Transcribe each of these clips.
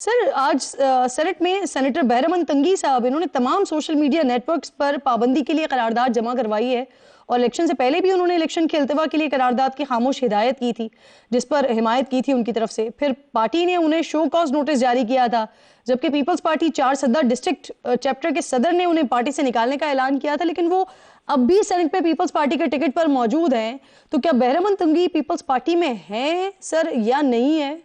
Sir आज senate में senator बहरमन तंगी साहब इन्होंने तमाम सोशल मीडिया नेटवर्क्स पर पाबंदी के लिए करारदाद जमा करवाई है और इलेक्शन से पहले भी उन्होंने इलेक्शन के अल्तवा के लिए करारदाद की खामोश हिदायत की थी जिस पर हिमायत की थी उनकी तरफ से। फिर पार्टी ने उन्हें शो कॉज नोटिस जारी किया था, जबकि पीपल्स पार्टी 4 सदर डिस्ट्रिक्ट चैप्टर के सदर ने उन्हें पार्टी से निकालने का ऐलान किया था, लेकिन वो अब भी सेनेट पे पीपल्स पार्टी के टिकट पर मौजूद हैं। तो क्या बहरमन तंगी पीपल्स पार्टी में है सर या नहीं है?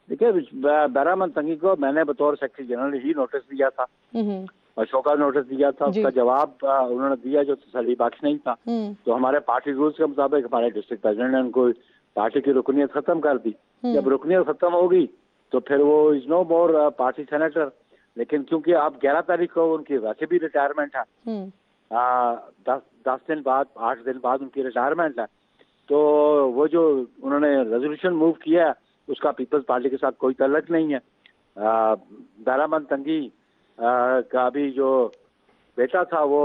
देखिए, बहरमन तंगी को मैंने बतौर सेक्रेटरी जनरल ही नोटिस दिया था और शोकॉज नोटिस दिया था। उसका जवाब उन्होंने दिया जो तसल्ली बख्श नहीं था। तो हमारे पार्टी रूल्स के मुताबिक हमारे डिस्ट्रिक्ट प्रेसिडेंट ने उनको पार्टी की रुकनीत खत्म कर दी। जब रुकनीत खत्म होगी तो फिर वो is no more party senator. लेकिन क्योंकि अब 11 तारीख को उनकी वैसे भी रिटायरमेंट है, 10 दिन बाद 8 दिन बाद उनकी रिटायरमेंट है, तो वो जो उन्होंने रेजोल्यूशन मूव किया है उसका पीपल्स पार्टी के साथ कोई तल्लक नहीं है। बहरमन तंगी का भी जो बेटा था वो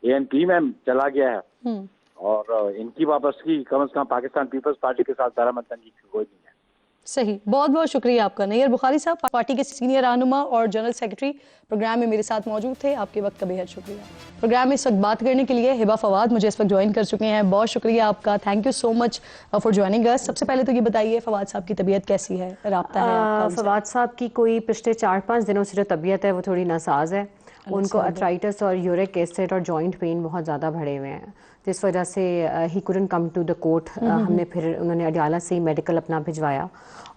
ANP में चला गया है और इनकी वापसी कम से कम पाकिस्तान पीपल्स पार्टी के साथ बहरमन तंगी की कोई नहीं है। सही, बहुत बहुत शुक्रिया आपका। नैयर बुखारी साहब पार्टी के सीनियर रहनुमा और जनरल सेक्रेटरी प्रोग्राम में मेरे साथ मौजूद थे। आपके वक्त का बेहद शुक्रिया। प्रोग्राम में इस वक्त बात करने के लिए हिबा फवाद मुझे इस वक्त ज्वाइन कर चुके हैं। बहुत शुक्रिया आपका, thank you so much for joining us. सबसे पहले तो ये बताइए फवाद साहब की तबीयत कैसी है, राब्ता है? फवाद साहब की कोई पिछले 4-5 दिनों से जो तबीयत है वो थोड़ी नासाज है। उनको अर्थराइटिस और यूरिक एसिड और जॉइंट पेन बहुत ज़्यादा बढ़े हुए हैं, जिस वजह से ही couldn't come to the court. हमने फिर उन्होंने अडियाला से ही मेडिकल अपना भिजवाया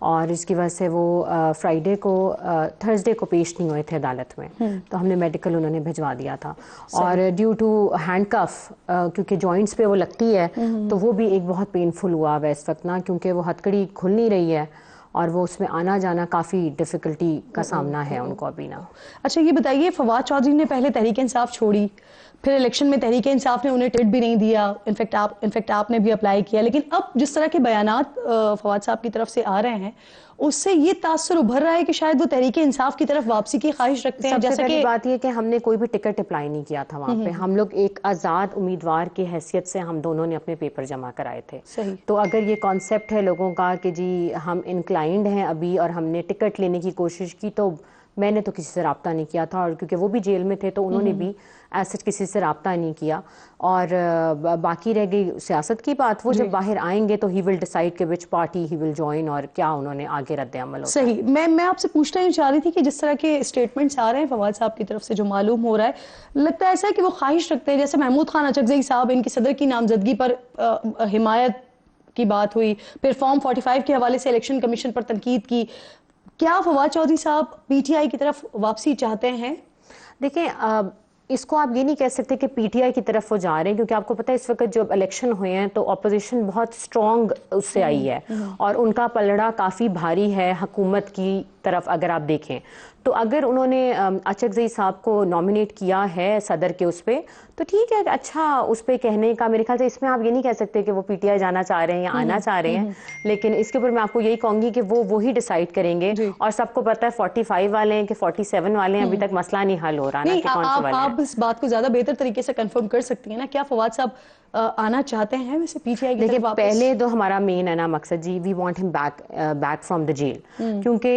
और इसकी वजह से वो फ्राइडे को थर्सडे को पेश नहीं हुए थे अदालत में, तो हमने मेडिकल उन्होंने भिजवा दिया था। और ड्यू टू हैंडकफ क्योंकि जॉइंट्स पे वो लगती है तो वो भी एक बहुत पेनफुल हुआ है इस वक्त ना, क्योंकि वो हथकड़ी खुल नहीं रही है और वो उसमें आना जाना काफ़ी डिफ़िकल्टी का सामना है उनको अभी ना। अच्छा ये बताइए, फवाद चौधरी ने पहले तहरीक इंसाफ छोड़ी, फिर इलेक्शन में तहरीक इंसाफ ने उन्हें टिकट भी नहीं दिया, इनफैक्ट आपने भी अप्लाई किया, लेकिन अब जिस तरह के बयानात फवाद साहब की तरफ से आ रहे हैं उससे ये तासुर उभर रहा है कि शायद वो तहरीक इंसाफ की तरफ वापसी की ख्वाहिश रखते हैं। सबसे पहली बात ये कि हमने कोई भी टिकट अप्लाई नहीं किया था वहाँ पे। हम लोग एक आज़ाद उम्मीदवार की हैसियत से हम दोनों ने अपने पेपर जमा कराए थे। सही। तो अगर ये कॉन्सेप्ट है लोगों का कि जी हम इंक्लाइंड हैं अभी और हमने टिकट लेने की कोशिश की, तो मैंने तो किसी से रब्ता नहीं किया था और क्योंकि वो भी जेल में थे तो उन्होंने भी ऐसे किसी से रब्ता नहीं किया। और बाकी रह गई सियासत की बात, वो जब बाहर आएंगे तो ही विल डिसाइड कि विच पार्टी ही विल जॉइन और क्या उन्होंने आगे रद्द अमल होता है। सही। मैं आपसे पूछना ही चाह रही थी कि जिस तरह के स्टेटमेंट्स आ रहे हैं फवाद साहब की तरफ से, जो मालूम हो रहा है, लगता है ऐसा है कि वो ख्वाहिश रखते हैं, जैसे महमूद खान अचकजई साहब इनकी सदर की नामजदगी पर हिमायत की बात हुई, फिर फॉर्म 45 के हवाले से इलेक्शन कमीशन पर तनकीद की। क्या फवाद चौधरी साहब PTI की तरफ वापसी चाहते हैं? देखिए, इसको आप ये नहीं कह सकते कि PTI की तरफ वो जा रहे हैं, क्योंकि आपको पता है इस वक्त जब इलेक्शन हुए हैं तो अपोजिशन बहुत स्ट्रॉन्ग उससे आई है और उनका पलड़ा काफ़ी भारी है हुकूमत की तरफ। अगर आप देखें तो अगर उन्होंने अचकजई साहब को नॉमिनेट किया है सदर के उस पर, तो ठीक है, अच्छा उस पर कहने का मेरे ख्याल से इसमें आप ये नहीं कह सकते कि वो PTI जाना चाह रहे हैं या आना चाह रहे हैं। लेकिन इसके ऊपर मैं आपको यही कहूँगी कि वो ही डिसाइड करेंगे और सबको पता है 45 वाले हैं कि 47 वाले हैं, अभी तक मसला नहीं हल हो रहा ना कि कौन से वाले हैं। आप इस बात को ज़्यादा बेहतर तरीके से कंफर्म कर सकती हैं ना, क्या फवाद साहब आना चाहते हैं वैसे PTI की तरफ वापस? पहले तो हमारा मेन है ना मकसद जी, we want him back from the jail, क्योंकि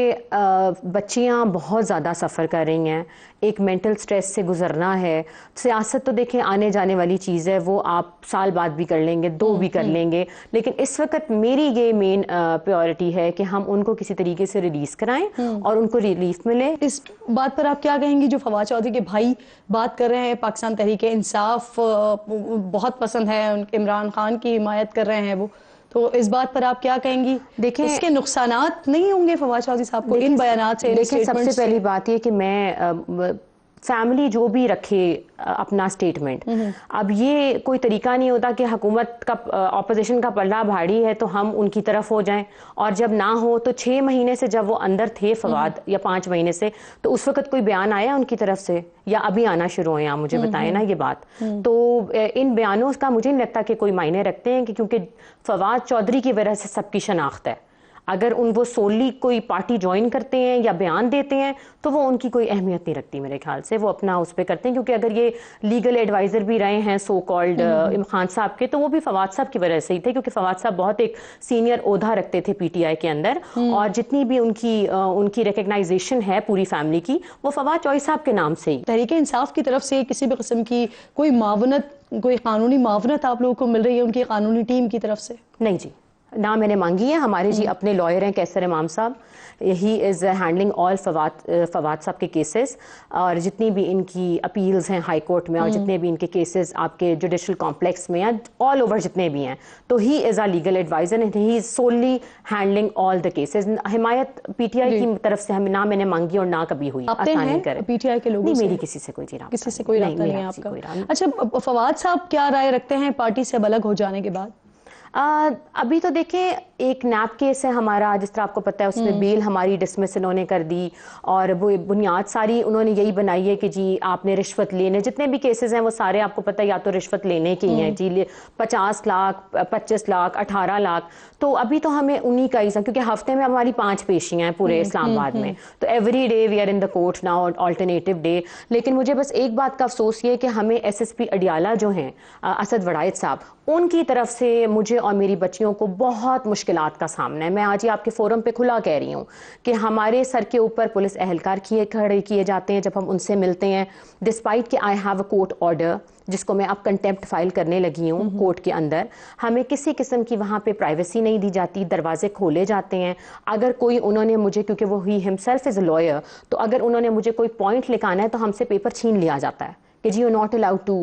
बच्चियां बहुत ज़्यादा सफ़र कर रही हैं, एक मेंटल स्ट्रेस से गुजरना है। सियासत तो देखें आने जाने वाली चीज़ है, वो आप साल बाद भी कर लेंगे, 2 भी कर लेंगे, लेकिन इस वक्त मेरी ये मेन प्रायोरिटी है कि हम उनको किसी तरीके से रिलीज़ कराएं और उनको रिलीफ मिले। इस बात पर आप क्या कहेंगी जो फवाद चौधरी के भाई बात कर रहे हैं, पाकिस्तान तहरीक इंसाफ बहुत पसंद है, इमरान खान की हिमायत कर रहे हैं वो, तो इस बात पर आप क्या कहेंगी? देखिए इसके नुकसानात नहीं होंगे फवाद चौधरी साहब को इन बयानात से? देखिए सबसे पहली बात ये कि मैं फैमिली जो भी रखे अपना स्टेटमेंट, अब ये कोई तरीका नहीं होता कि हुकूमत का ऑपोजिशन का पल्ला भारी है तो हम उनकी तरफ हो जाएं, और जब ना हो तो 6 महीने से जब वो अंदर थे फवाद या 5 महीने से, तो उस वक्त कोई बयान आया उनकी तरफ से या अभी आना शुरू हुए? आप मुझे बताएं ना ये बात। तो इन बयानों का मुझे नहीं लगता कि कोई मायने रखते हैं, कि क्योंकि फवाद चौधरी की वजह से सबकी शनाख्त है। اگر وہ سوللی کوئی پارٹی جوائن کرتے ہیں یا بیان دیتے ہیں تو وہ ان کی کوئی اہمیت نہیں رکھتی میرے خیال سے, وہ اپنا اس پہ کرتے ہیں. کیونکہ اگر یہ لیگل ایڈوائزر بھی رہے ہیں سو کالڈ خان صاحب کے, تو وہ بھی فواد صاحب کی وجہ سے ہی تھے, کیونکہ فواد صاحب بہت ایک سینئر عہدہ رکھتے تھے پی ٹی آئی کے اندر, اور جتنی بھی ان کی ریکگنائزیشن ہے پوری فیملی کی وہ فواد چوہی صاحب کے نام سے ہی. تحریک انصاف کی طرف سے کسی بھی قسم کی کوئی معاونت, کوئی قانونی معاونت آپ لوگوں کو مل رہی ہے ان کی قانونی ٹیم کی طرف سے؟ نہیں جی, نہ میں نے مانگی ہے. ہمارے جی اپنے لائر ہیں کیسر امام صاحب, ہی از ہینڈلنگ آل فواد صاحب کے کیسز, اور جتنی بھی ان کی اپیلز ہیں ہائی کورٹ میں, اور جتنے بھی ان کے کیسز آپ کے جوڈیشل کمپلیکس میں ہیں آل اوور جتنے بھی ہیں, تو he is a legal adviser and he is solely handling all the cases. حمایت پی ٹی آئی کی طرف سے ہم نہ میں نے مانگی اور نہ کبھی ہوئی. پی ٹی آئی کے لوگوں سے میری کسی سے کوئی رابطہ, کسی سے کوئی رابطہ نہیں ہے آپ کا. اچھا, فواد صاحب کیا رائے رکھتے ہیں پارٹی سے الگ ہو جانے کے بعد؟ ابھی تو دیکھیں ایک نیب کیس ہے ہمارا, جس طرح آپ کو پتہ ہے اس میں بیل ہماری ڈسمس انہوں نے کر دی, اور وہ بنیاد ساری انہوں نے یہی بنائی ہے کہ جی آپ نے رشوت لینے, جتنے بھی کیسز ہیں وہ سارے آپ کو پتہ ہے یا تو رشوت لینے کے ہی ہیں جی, 50 لاکھ 25 لاکھ 18 لاکھ. تو ابھی تو ہمیں انہی کا ہی, کیونکہ ہفتے میں ہماری 5 پیشیاں ہیں پورے اسلام آباد میں, تو every day we are in the court now, alternative day. لیکن مجھے بس ایک بات کا افسوس یہ ہے کہ ہمیں ایس ایس پی اڈیالہ جو ہیں اسد وڑائچ صاحب, ان کی طرف سے مجھے اور میری بچیوں کو بہت مشکلات کا سامنا ہے. میں آج ہی آپ کے فورم پہ کھلا کہہ رہی ہوں کہ ہمارے سر کے اوپر پولیس اہلکار کھڑے کیے جاتے ہیں جب ہم ان سے ملتے ہیں, ڈسپائٹ کہ I have a court order, جس کو میں اب کنٹیمپٹ فائل کرنے لگی ہوں کورٹ کے اندر. ہمیں کسی قسم کی وہاں پہ پرائیویسی نہیں دی جاتی, دروازے کھولے جاتے ہیں. اگر کوئی انہوں نے مجھے, کیونکہ وہ ہی ہمسیلف از اے لائر, تو اگر انہوں نے مجھے کوئی پوائنٹ لکھانا ہے تو ہم سے پیپر چھین لیا جاتا ہے کہ جی you not allowed to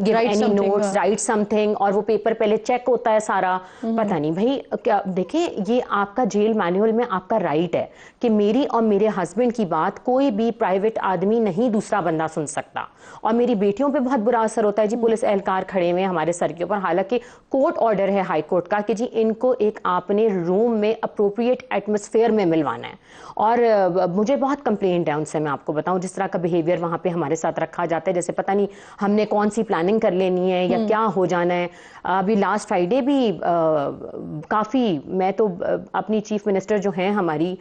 give any notice, write something, اور وہ پیپر پہلے چیک ہوتا ہے سارا. پتہ نہیں بھائی, دیکھیں یہ آپ کا جیل مینول میں آپ کا رائٹ ہے کہ میری اور میرے ہسبینڈ کی بات کوئی بھی پرائیویٹ آدمی نہیں دوسرا بندہ سن سکتا. اور میری بیٹیوں پہ بہت برا اثر ہوتا ہے جی, پولیس اہلکار کھڑے ہوئے ہمارے سر کے اوپر, حالانکہ کورٹ آرڈر ہے ہائی کورٹ کا کہ جی ان کو ایک آپ نے روم میں اپروپریٹ ایٹماسفیئر میں ملوانا ہے. اور مجھے بہت کمپلینٹ ہے ان سے, میں آپ کو بتاؤں جس طرح کا بیہیویئر وہاں پہ ہمارے ساتھ رکھا جاتا ہے, جیسے پتہ نہیں ہم نے کون سی پلاننگ کر لینی ہے یا کیا ہو جانا ہے. ابھی لاسٹ فرائیڈے بھی کافی, میں تو اپنی چیف منسٹر جو ہیں ہماری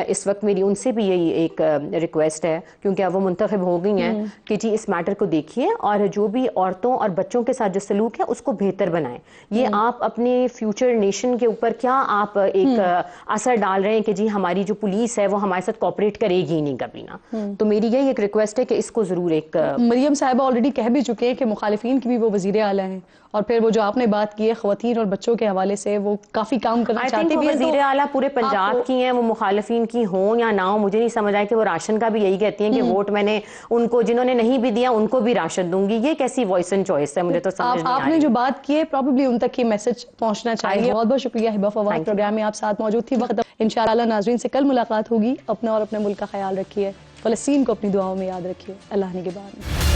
اس وقت, میری ان سے بھی یہی ایک ریکویسٹ ہے, کیونکہ اب وہ منتخب ہو گئی ہیں, کہ جی اس میٹر کو دیکھیے اور جو بھی عورتوں اور بچوں کے ساتھ جو سلوک ہے اس کو بہتر بنائیں. یہ آپ اپنے فیوچر نیشن کے اوپر کیا آپ ایک اثر ڈال رہے ہیں کہ جی ہماری جو پولیس ہے وہ ہمارے ساتھ کوآپریٹ کرے گی نہیں کبھی نا. تو میری یہی ایک ریکویسٹ ہے کہ اس کو ضرور ایک, مریم صاحبہ آلریڈی کہہ بھی چکے ہیں کہ مخالفین کی بھی وہ وزیر اعلیٰ ہیں, اور پھر وہ جو آپ نے بات کی ہے خواتین اور بچوں کے حوالے سے, وہ کافی کام کرنا چاہتے بھی ہیں. وزیر اعلیٰ پورے پنجاب کی ہیں, وہ مخالفین کی ہوں یا نہ ہوں, مجھے نہیں سمجھ آئے کہ وہ راشن کا بھی یہی کہتی ہیں کہ ووٹ میں نے ان کو, جنہوں نے نہیں بھی دیا ان کو بھی راشن دوں گی. یہ کیسی وائس اینڈ چوائس ہے, مجھے تو سمجھ نہیں آ رہی. آپ نے جو بات کی ہے پروبیبلی ان تک یہ میسج پہنچنا چاہیے. بہت بہت شکریہ ہبہ فواد, پروگرام میں آپ ساتھ موجود تھی. وقت انشاءاللہ ناظرین سے کل ملاقات ہوگی. اپنا اور اپنے ملک کا خیال رکھیے, فلسطین کو اپنی دعاؤں میں یاد رکھیے. اللہ نگہبان.